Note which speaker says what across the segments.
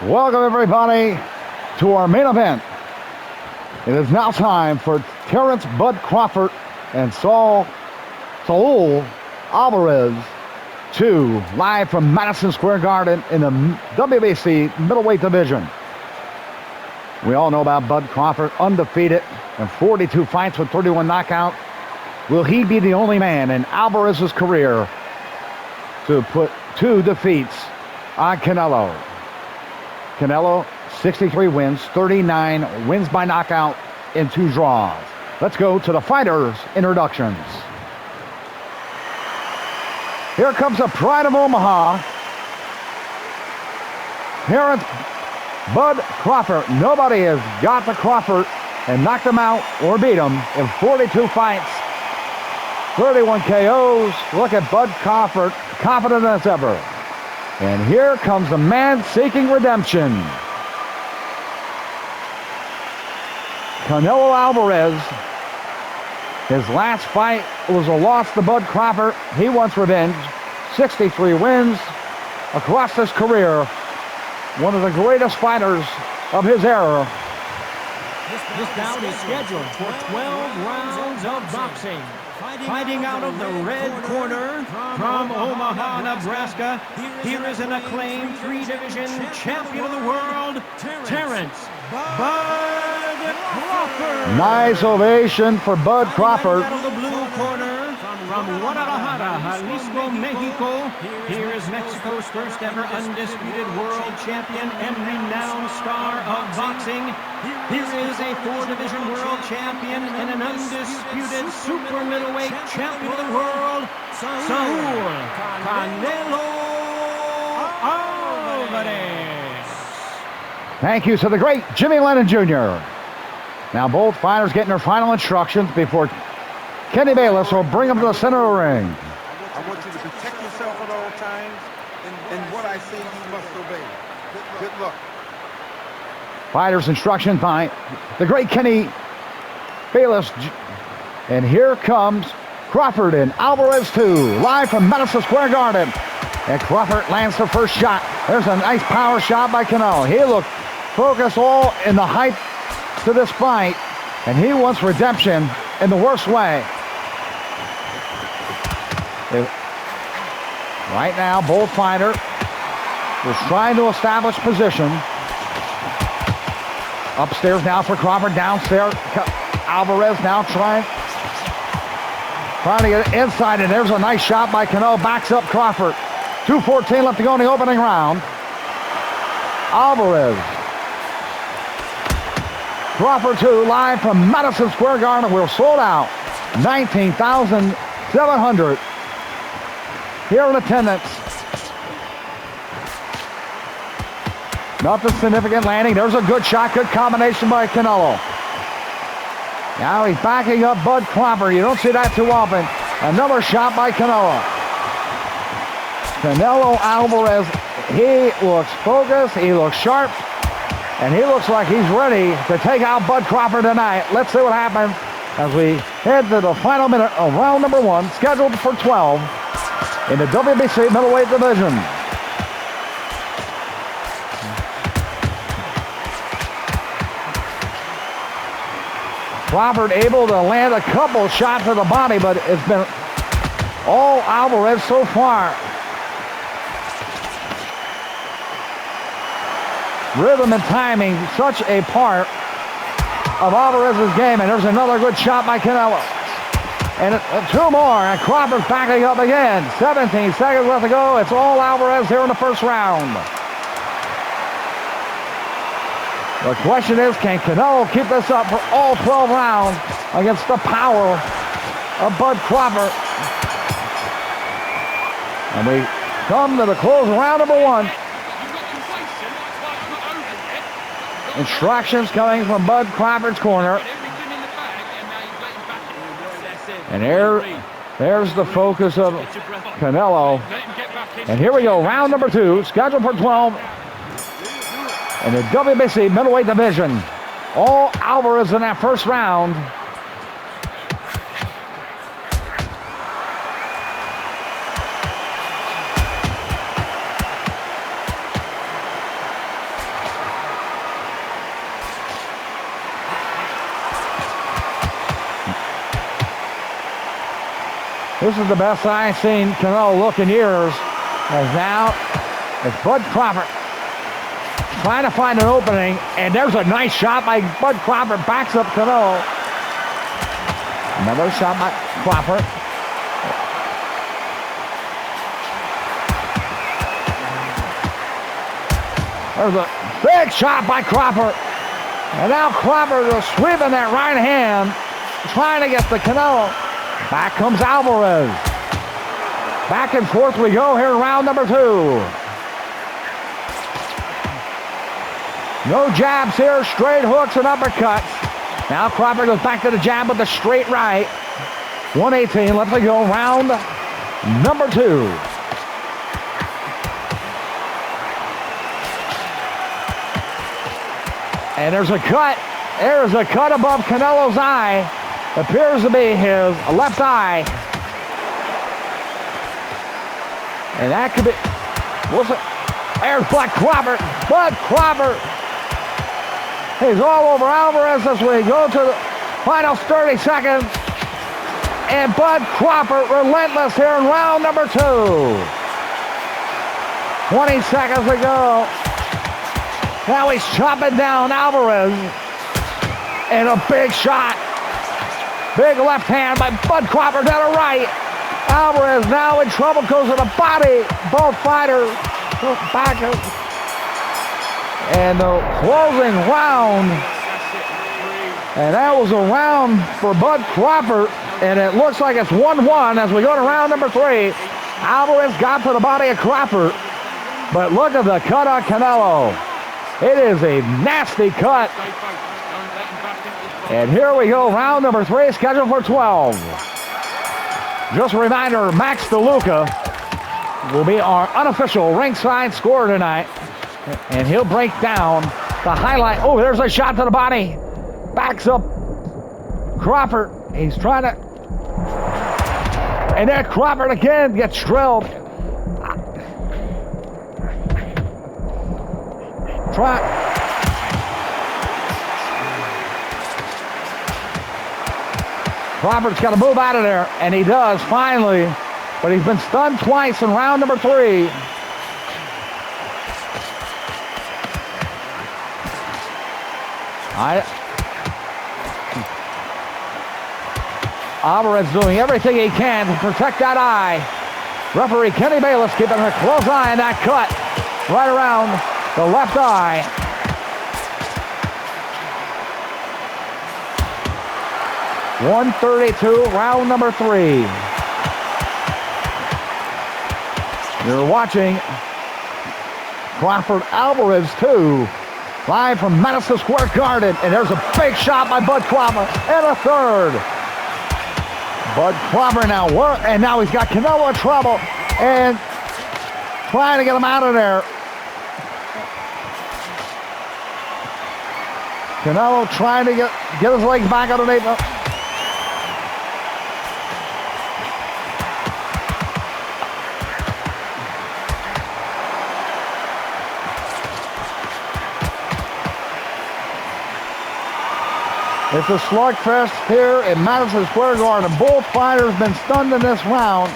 Speaker 1: Welcome, everybody, to our main event. It is now time for Terence Bud Crawford and Saul Alvarez 2, live from Madison Square Garden in the WBC middleweight division. We all know about Bud Crawford, undefeated in 42 fights with 31 knockouts. Will he be the only man in Alvarez's career to put 2 defeats on Canelo? Canelo, 63 wins, 39 wins by knockout in 2 draws. Let's go to the fighters' introductions. Here comes the pride of Omaha. Terence Bud Crawford. Nobody has got to Crawford and knocked him out or beat him in 42 fights, 31 KOs. Look at Bud Crawford, confident as ever. And here comes the man seeking redemption. Canelo Alvarez. His last fight was a loss to Bud Crawford. He wants revenge. 63 wins across his career. One of the greatest fighters of his era.
Speaker 2: This bout is scheduled for 12 rounds of boxing. Fighting out of the red corner from Omaha, Nebraska, here is an acclaimed 3-division champion of the world, Terence Bud Crawford.
Speaker 1: Nice ovation for Bud Crawford.
Speaker 2: Out of the blue corner from Guadalajara, Jalisco, Mexico, here is Mexico's first ever undisputed world champion and renowned star of boxing. Here is a 4-division world champion and an undisputed super middleweight champion of the world, Saul Canelo Alvarez.
Speaker 1: Thank you to the great Jimmy Lennon Jr. Now both fighters getting their final instructions before Kenny Bayless will bring them to the center of the ring.
Speaker 3: I want you to protect yourself at all times, and what I say you must obey. Good luck.
Speaker 1: Fighters instruction by the great Kenny Bayless. And here comes Crawford and Alvarez 2, live from Madison Square Garden. And Crawford lands the first shot. There's a nice power shot by Canelo. He looked focused all in the hype to this fight, and he wants redemption in the worst way. Right now, both fighters is trying to establish position. Upstairs now for Crawford, downstairs Alvarez now trying to get inside, and there's a nice shot by Canelo. Backs up Crawford. 2:14 left to go in the opening round. Alvarez. Crawford 2, live from Madison Square Garden. We're sold out. 19,700 here in attendance. Nothing significant landing. There's a good shot, good combination by Canelo. Now he's backing up Bud Crawford. You don't see that too often. Another shot by Canelo. Canelo Alvarez, he looks focused, he looks sharp, and he looks like he's ready to take out Bud Crawford tonight. Let's see what happens as we head to the final minute of round number 1, scheduled for 12 in the WBC middleweight division. Crawford able to land a couple shots to the body, but it's been all Alvarez so far. Rhythm and timing, such a part of Alvarez's game, and there's another good shot by Canelo. And 2 more, and Crawford's backing up again. 17 seconds left to go. It's all Alvarez here in the first round. The question is, can Canelo keep this up for all 12 rounds against the power of Bud Crawford? And we come to the close of round number 1. Instructions coming from Bud Crawford's corner. And there's the focus of Canelo. And here we go, round number 2, scheduled for 12 in the WBC middleweight division. All Alvarez in that first round. This is the best I've seen Canelo look in years. As now, it's Bud Crawford trying to find an opening, and there's a nice shot by Bud Crawford. Backs up Canelo. Another shot by Crawford. There's a big shot by Crawford. And now Crawford is sweeping that right hand, trying to get the Canelo. Back comes Alvarez. Back and forth we go here in round number 2. No jabs here, straight hooks and uppercuts. Now Crawford goes back to the jab with the straight right. 118 left to go, round number 2. And there's a cut. There's a cut above Canelo's eye. Appears to be his left eye. And that could be... What's it? There's Bud Crawford. Bud Crawford. He's all over Alvarez as we go to the final 30 seconds. And Bud Crawford relentless here in round number 2. 20 seconds to go. Now he's chopping down Alvarez. And a big shot. Big left hand by Bud Crawford down the right. Alvarez now in trouble because of the body. Both fighters back. And the closing round. And that was a round for Bud Crawford. And it looks like it's 1-1 as we go to round number 3. Alvarez got to the body of Crawford. But look at the cut on Canelo. It is a nasty cut. And here we go, round number 3, scheduled for 12. Just a reminder, Max DeLuca will be our unofficial ringside scorer tonight. And he'll break down the highlight. Oh, there's a shot to the body. Backs up Crawford. He's trying to... And then Crawford again gets drilled. Crawford's got to move out of there, and he does finally, but he's been stunned twice in round number 3. Alvarez doing everything he can to protect that eye. Referee Kenny Bayless keeping a close eye on that cut right around the left eye. .132, round number 3. You're watching Crawford Alvarez 2, live from Madison Square Garden. And there's a big shot by Bud Crawford and a third. Bud Crawford now work, and now he's got Canelo in trouble and trying to get him out of there. Canelo trying to get his legs back underneath him. It's a slugfest here in Madison Square Garden. Both fighters been stunned in this round.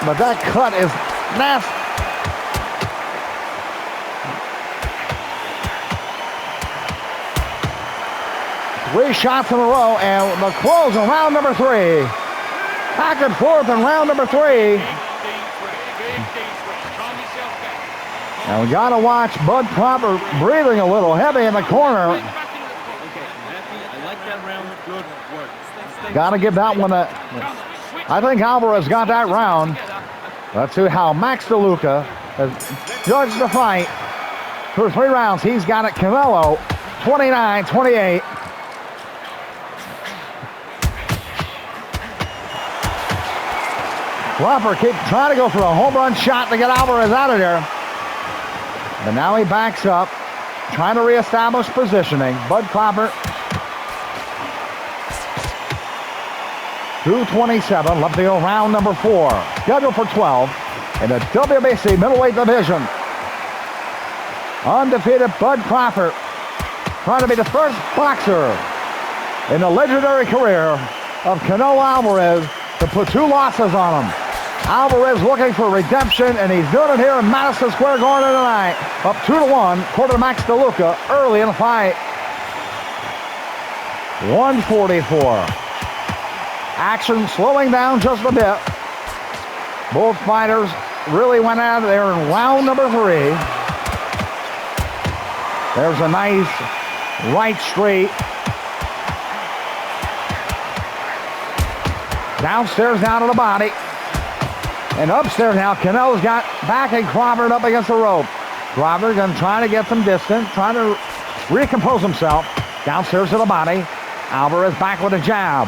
Speaker 1: But that cut is nasty. Three shots in a row, and the close of round number 3. Back and forth in round number 3. And we got to watch Bud Crawford breathing a little heavy in the corner. Got to give that one a... I think Alvarez got that round. Let's see how Max DeLuca has judged the fight. For 3 rounds, he's got it. Canelo, 29-28. Crawford keeps trying to go for a home run shot to get Alvarez out of there. But now he backs up, trying to reestablish positioning. Bud Crawford, 2:27 left to go, round number 4. Scheduled for 12 in the WBC middleweight division. Undefeated Bud Crawford, trying to be the first boxer in the legendary career of Canelo Alvarez to put 2 losses on him. Alvarez looking for redemption, and he's doing it here in Madison Square Garden tonight. Up 2-1, according to Max DeLuca, early in the fight. 144. Action slowing down just a bit. Both fighters really went out of there in round number 3. There's a nice right straight. Downstairs now to the body. And upstairs now, Canelo's got backing Crawford up against the rope. Crawford going to try to get some distance, trying to recompose himself. Downstairs to the body. Alvarez back with a jab.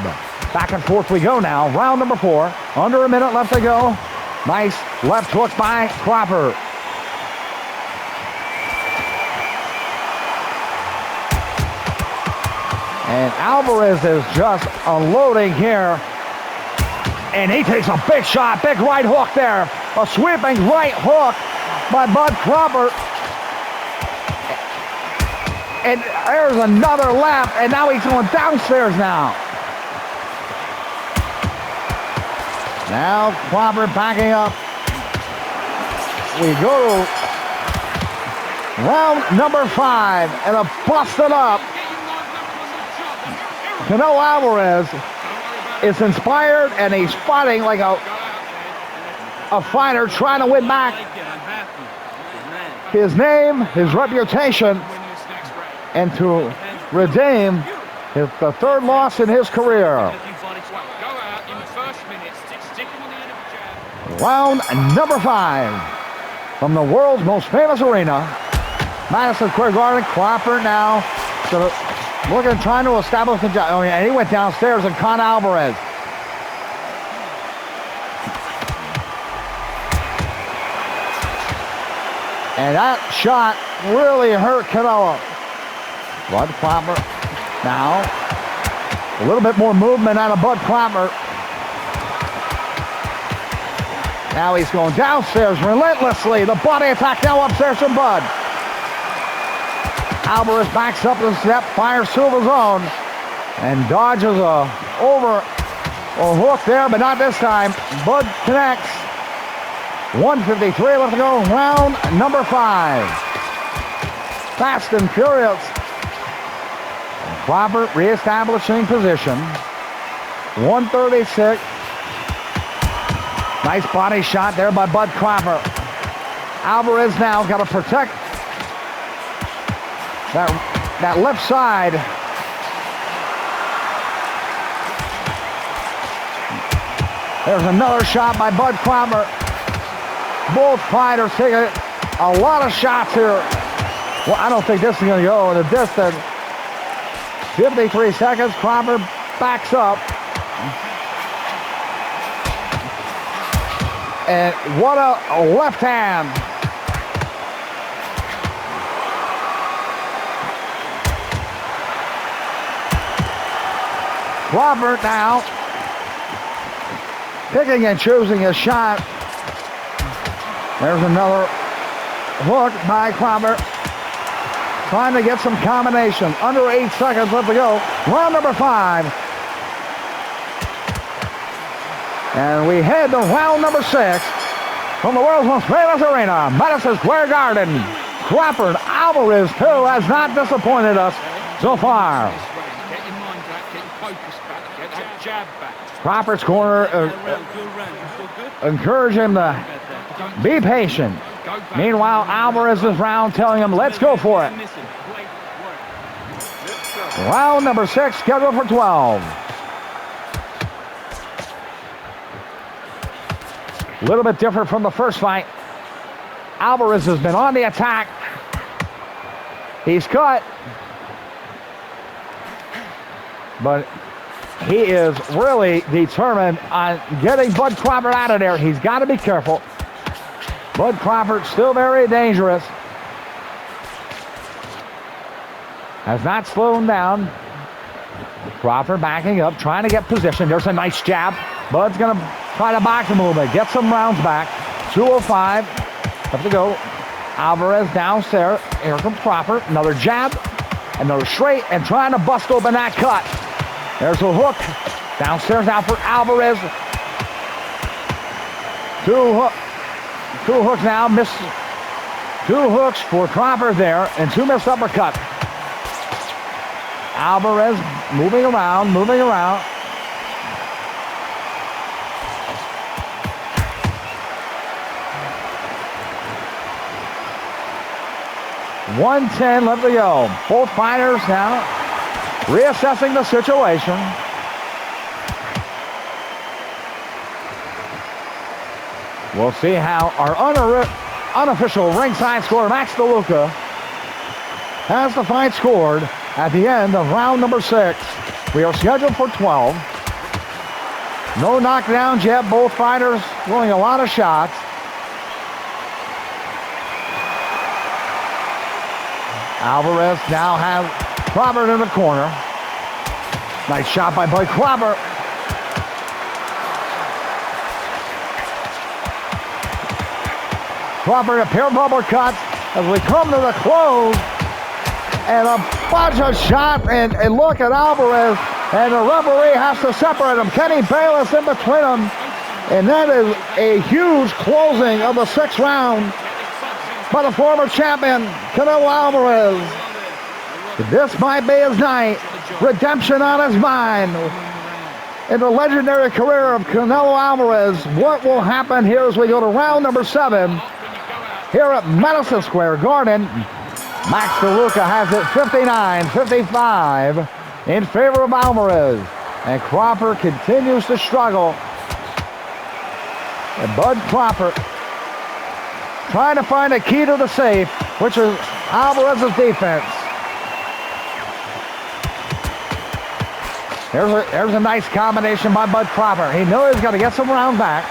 Speaker 1: Back and forth we go now. Round number 4. Under a minute left to go. Nice left hook by Crawford. And Alvarez is just unloading here. And he takes a big shot, big right hook there. A sweeping right hook by Bud Crawford. And there's another left, and now he's going downstairs now. Now Crawford backing up. We go to round number 5, and a busted up. Canelo Alvarez is inspired, and he's fighting like a fighter trying to win back his name, his reputation, and to redeem the 3rd loss in his career. Round number 5 from the world's most famous arena, Madison Square Garden. Crawford now looking, trying to establish the job. And he went downstairs and caught Alvarez. And that shot really hurt Canelo. Bud Crawford now. A little bit more movement out of Bud Crawford. Now he's going downstairs relentlessly. The body attack now upstairs from Bud. Alvarez backs up the step, fires to his own, and dodges a hook there, but not this time. Bud connects. 1:53 left to go. Round number 5. Fast and furious. Crawford reestablishing position. 136. Nice body shot there by Bud Crawford. Alvarez now got to protect that left side. There's another shot by Bud Crawford. Both fighters taking a lot of shots here. Well, I don't think this is going to go in the distance. 53 seconds. Crawford backs up. And what a left hand. Crawford now picking and choosing his shot. There's another hook by Crawford. Trying to get some combination. Under 8 seconds left to go. Round number 5. And we head to round number 6 from the world's most famous arena, Madison Square Garden. Crawford Alvarez, too, has not disappointed us so far. Crawford's corner encourage him to be patient. Meanwhile, Alvarez's round telling him, let's go for it. Round number 6 scheduled for 12. A little bit different from the first fight. Alvarez has been on the attack. He's cut. But he is really determined on getting Bud Crawford out of there. He's got to be careful. Bud Crawford still very dangerous. Has not slowed down. Crawford backing up, trying to get position. There's a nice jab. Bud's going to try to box him a little bit. Get some rounds back. 2:05 left to go. Alvarez downstairs. Here comes Crawford. Another jab. Another straight. And trying to bust open that cut. There's a hook Downstairs now for Alvarez. Two hooks now. Miss. Two hooks for Crawford there, and two missed uppercuts. Alvarez moving around. 1:10 left to go. Both fighters now reassessing the situation. We'll see how our unofficial ringside scorer, Max DeLuca, has the fight scored at the end of round number 6. We are scheduled for 12. No knockdowns yet. Both fighters throwing a lot of shots. Alvarez now has Crawford in the corner. Nice shot by Bud Crawford. Crawford, a pair of uppercuts as we come to the close. And a bunch of shots. And look at Alvarez. And the referee has to separate them. Kenny Bayless in between them. And that is a huge closing of the 6th round by the former champion, Canelo Alvarez. This might be his night. Redemption on his mind. In the legendary career of Canelo Alvarez, what will happen here as we go to round number 7 here at Madison Square Garden? Max DeLuca has it 59-55 in favor of Alvarez. And Crawford continues to struggle. And Bud Crawford trying to find a key to the safe, which is Alvarez's defense. There's a nice combination by Bud Crawford. He knows he's got to get some round back,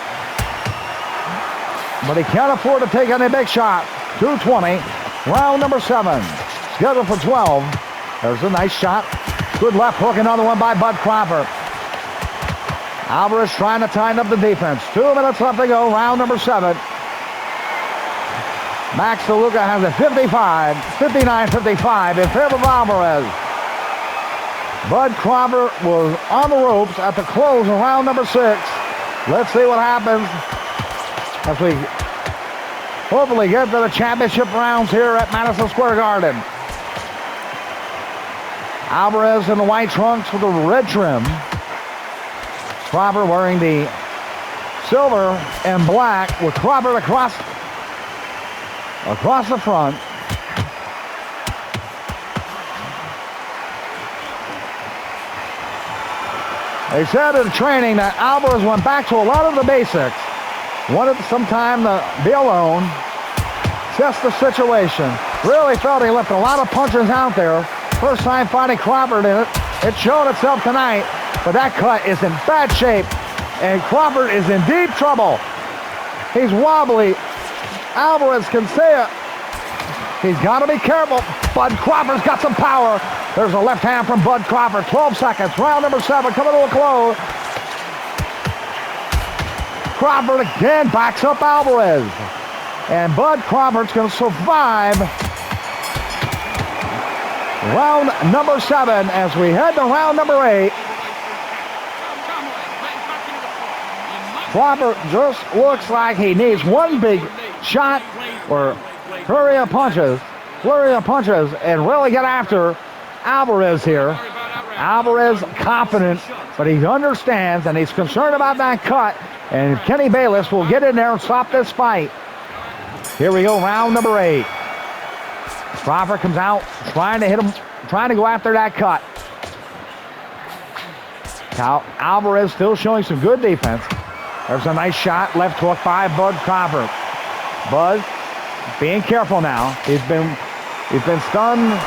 Speaker 1: but he can't afford to take any big shot. 2:20, round number 7, scheduled for 12. There's a nice shot. Good left hook, another one by Bud Crawford. Alvarez trying to tighten up the defense. 2 minutes left to go, round number 7. Max DeLuca has a 59-55 in favor of Alvarez. Bud Crawford was on the ropes at the close of round number 6. Let's see what happens as we hopefully get to the championship rounds here at Madison Square Garden. Alvarez in the white trunks with the red trim. Crawford wearing the silver and black with Crawford across the front. They said in training that Alvarez went back to a lot of the basics. Wanted some time to be alone, assess the situation. Really felt he left a lot of punches out there. First time fighting Crawford in it. It showed itself tonight, but that cut is in bad shape, and Crawford is in deep trouble. He's wobbly. Alvarez can see it. He's got to be careful. Bud Crawford's got some power. There's a left hand from Bud Crawford. 12 seconds. Round number 7 coming to a close. Crawford again backs up Alvarez. And Bud Crawford's going to survive round number 7 as we head to round number 8. Crawford just looks like he needs one big shot or flurry of punches, and really get after Alvarez here. Alvarez confident, but he understands and he's concerned about that cut, and Kenny Bayless will get in there and stop this fight. Here we go, round number 8. Crawford comes out trying to hit him, trying to go after that cut. Now Alvarez still showing some good defense. There's a nice shot, left hook by Bud Crawford. Bud being careful now. He's been stunned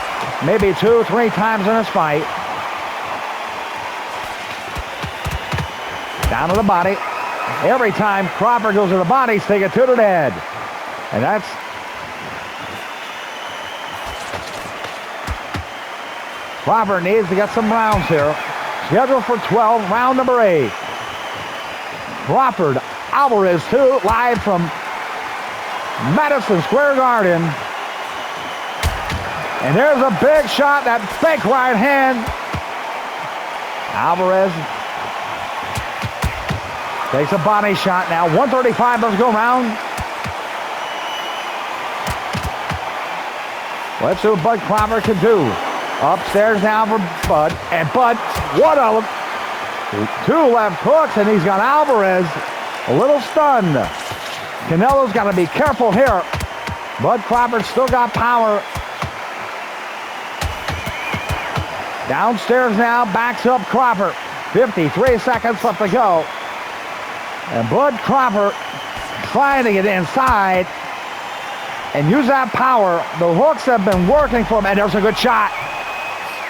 Speaker 1: maybe 2-3 times in this fight. Down to the body. Every time Crawford goes to the body, he's taking 2 to the head. And that's Crawford needs to get some rounds here. Scheduled for 12, round number 8. Crawford, Alvarez 2, live from Madison Square Garden. And there's a big shot, that fake right hand. Alvarez Takes a body shot now. 135 left to go round. Let's see what Bud Crawford can do. Upstairs now for Bud. And Bud, what a... 2 left hooks, and he's got Alvarez a little stunned. Canelo's got to be careful here. Bud Crawford still got power. Downstairs now, backs up Crawford. 53 seconds left to go. And Bud Crawford trying to get inside and use that power. The hooks have been working for him, and there's a good shot.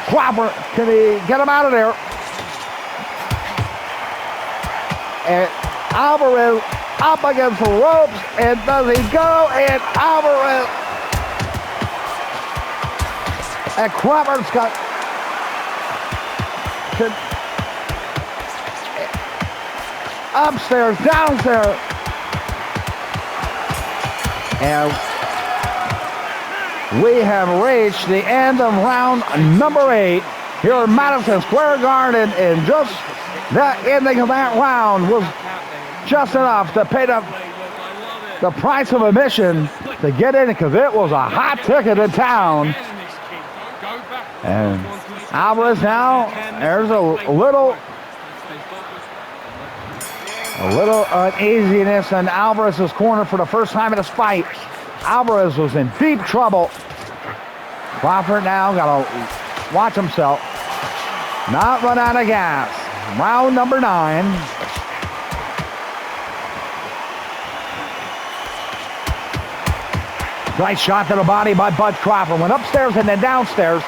Speaker 1: Crawford, can he get him out of there? And Alvarez up against the ropes, and does he go? And Alvarez, and Crawford's got upstairs, downstairs, and we have reached the end of round number 8 here at Madison Square Garden, and just the ending of that round was just enough to pay the price of admission to get in, because it was a hot ticket in town. And Alvarez now, there's a little uneasiness in Alvarez's corner for the first time in this fight. Alvarez was in deep trouble. Crawford now got to watch himself not run out of gas. Round number 9. Nice shot to the body by Bud Crawford. Went upstairs and then downstairs,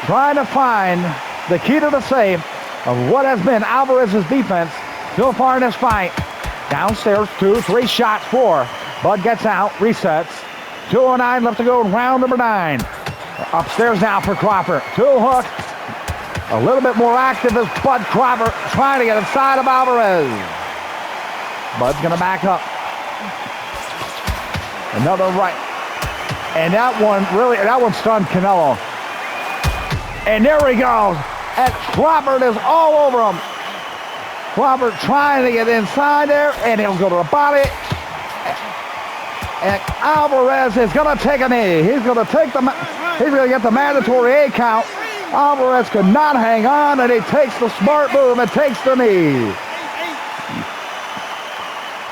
Speaker 1: trying to find the key to the safe of what has been Alvarez's defense so far in this fight. Downstairs, 2, 3 shots, 4. Bud gets out, resets. 2:09 left to go in round number 9. Upstairs now for Crawford. 2 hook. A little bit more active as Bud Crawford trying to get inside of Alvarez. Bud's going to back up. Another right. And that one stunned Canelo. And there he goes. And Crawford is all over him. Crawford trying to get inside there, and he'll go to the body. And Alvarez is going to take a knee. He's going to get the mandatory 8 count. Alvarez could not hang on, and he takes the smart move and takes the knee.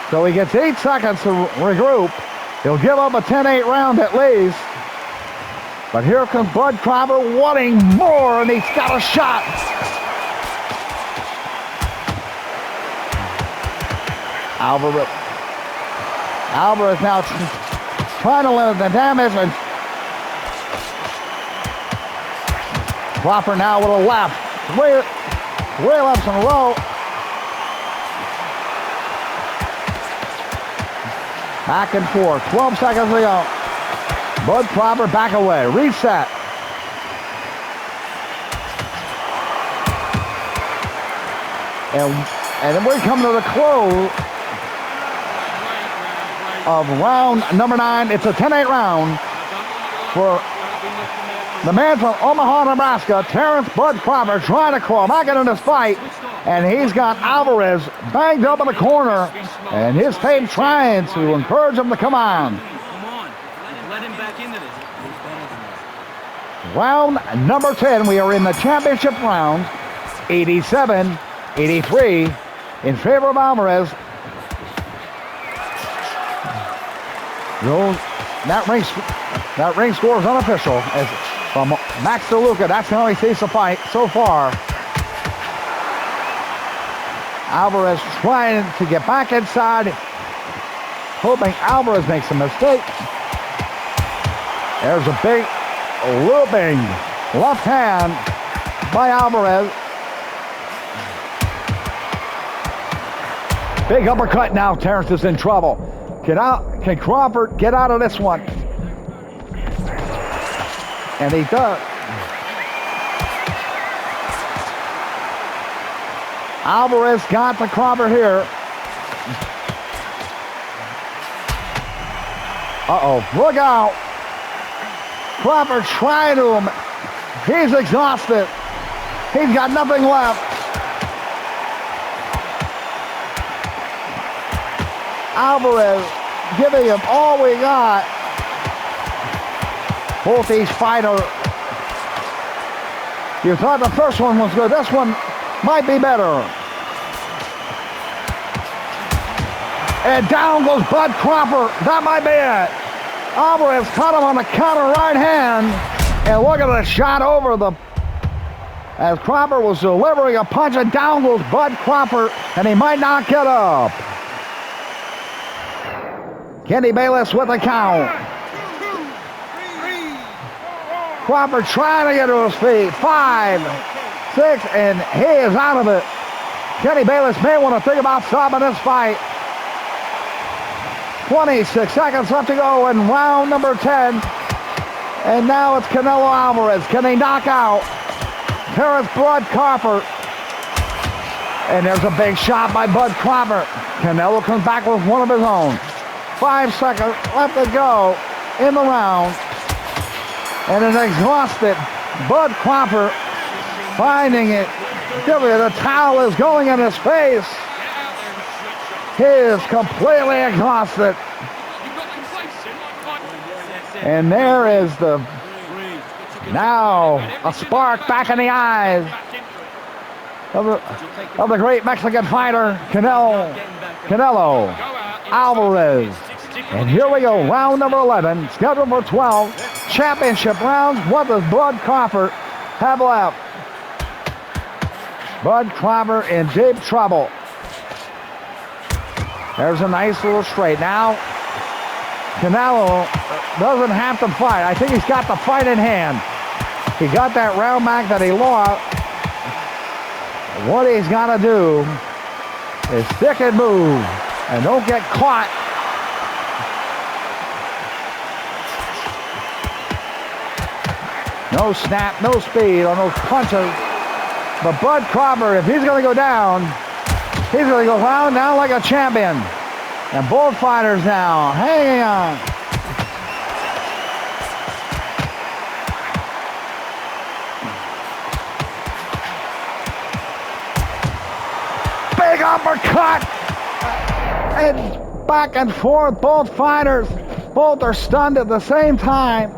Speaker 1: So he gets 8 seconds to regroup. He'll give up a 10-8 round at least. But here comes Bud Crawford wanting more, and he's got a shot. Alvarez now trying to limit the damage, and Crawford now with a left. Three lefts in a row. Back and forth. 12 seconds to go. Bud Crawford back away. Reset. And then we come to the close of round number 9. It's a 10-8 round for the man from Omaha, Nebraska, Terence Bud Crawford, trying to crawl back into this fight. And he's got Alvarez banged up in the corner. And his team trying to encourage him to come on.
Speaker 2: Let him back into this.
Speaker 1: Round number 10. We are in the championship round. 87-83 in favor of Alvarez. That ring score is unofficial. As from Max DeLuca, that's how he sees the fight so far. Alvarez trying to get back inside, hoping Alvarez makes a mistake. There's a big looping left hand by Alvarez. Big uppercut now. Terence is in trouble. Can Crawford get out of this one? And he does. Alvarez got the Crawford here. Uh-oh, look out. Crawford trying to him. He's exhausted. He's got nothing left. Alvarez giving him all we got. Both these fighters, you thought the first one was good. This one might be better. And down goes Bud Crawford. That might be it. Alvarez caught him on the counter right hand. And look at the shot over the... As Crawford was delivering a punch, and down goes Bud Crawford, and he might not get up. Kenny Bayless with the count. Crawford trying to get to his feet. 5, 6, and he is out of it. Kenny Bayless may want to think about stopping this fight. 26 seconds left to go in round number 10. And now it's Canelo Alvarez. Can he knock out Terence Bud Crawford? And there's a big shot by Bud Crawford. Canelo comes back with one of his own. 5 seconds left to go in the round. And an exhausted Bud Crawford finding it. The towel is going in his face. He is completely exhausted. And there is now a spark back in the eyes of the great Mexican fighter, Canelo Alvarez. And here we go, round number 11, scheduled for 12 championship rounds. What does Bud Crawford have left? Bud Crawford in deep trouble. There's a nice little straight. Now, Canelo doesn't have to fight. I think he's got the fight in hand. He got that round back that he lost. What he's got to do is stick and move and don't get caught. No snap, no speed on those punches. But Bud Crawford, if he's going to go down, he's going to go down like a champion. And both fighters now hanging on. Big uppercut. And back and forth, both fighters. Both are stunned at the same time.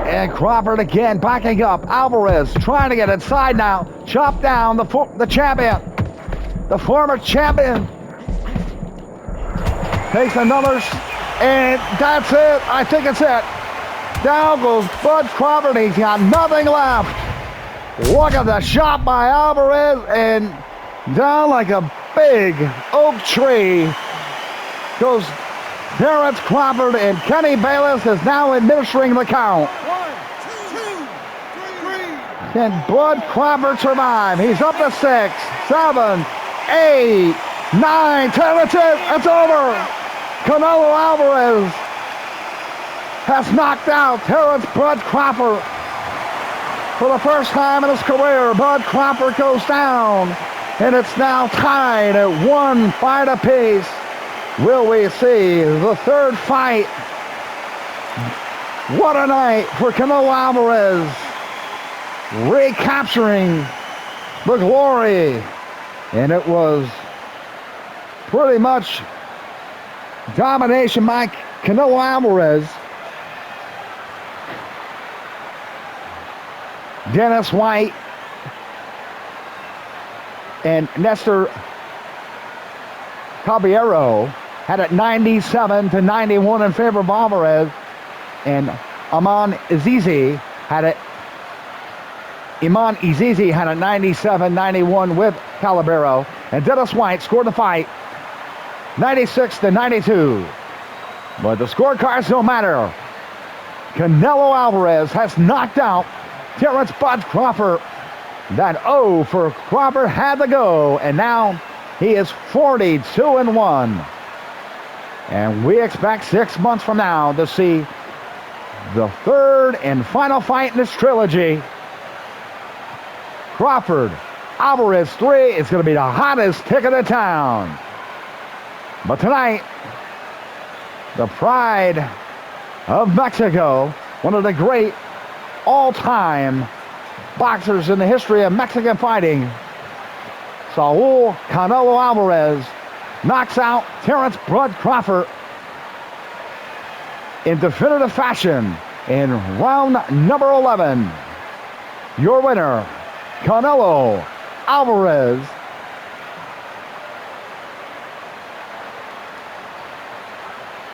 Speaker 1: And Crawford again backing up. Alvarez trying to get inside now. Chop down the champion. The former champion. Takes another, and that's it. I think it's it. Down goes Bud Crawford. He's got nothing left. Look at the shot by Alvarez, and down like a big oak tree goes Terence Crawford, and Kenny Bayless is now administering the count.
Speaker 3: 1, 2, 3.
Speaker 1: Can Bud Crawford survive? He's up to 6, 7, 8, 9, 10. That's it. It's over. Canelo Alvarez has knocked out Terence Bud Crawford. For the first time in his career, Bud Crawford goes down, and it's now tied at 1 fight apiece. Will we see the third fight? What a night for Canelo Alvarez, recapturing the glory. And it was pretty much domination by Canelo Alvarez. Dennis White and Nestor Caballero had it 97-91 in favor of Alvarez, and Iman Azizi had it 97-91 with Caballero, and Dennis White scored the fight 96-92. But the scorecards don't matter. Canelo Alvarez has knocked out Terence Bud Crawford. That O for Crawford had to go, and now he is 42-1. And we expect 6 months from now to see the third and final fight in this trilogy. Crawford, Alvarez 3 is going to be the hottest ticket in town. But tonight, the pride of Mexico, one of the great all-time boxers in the history of Mexican fighting, Saul Canelo Alvarez, knocks out Terence Bud Crawford in definitive fashion in round number 11. Your winner, Canelo Alvarez.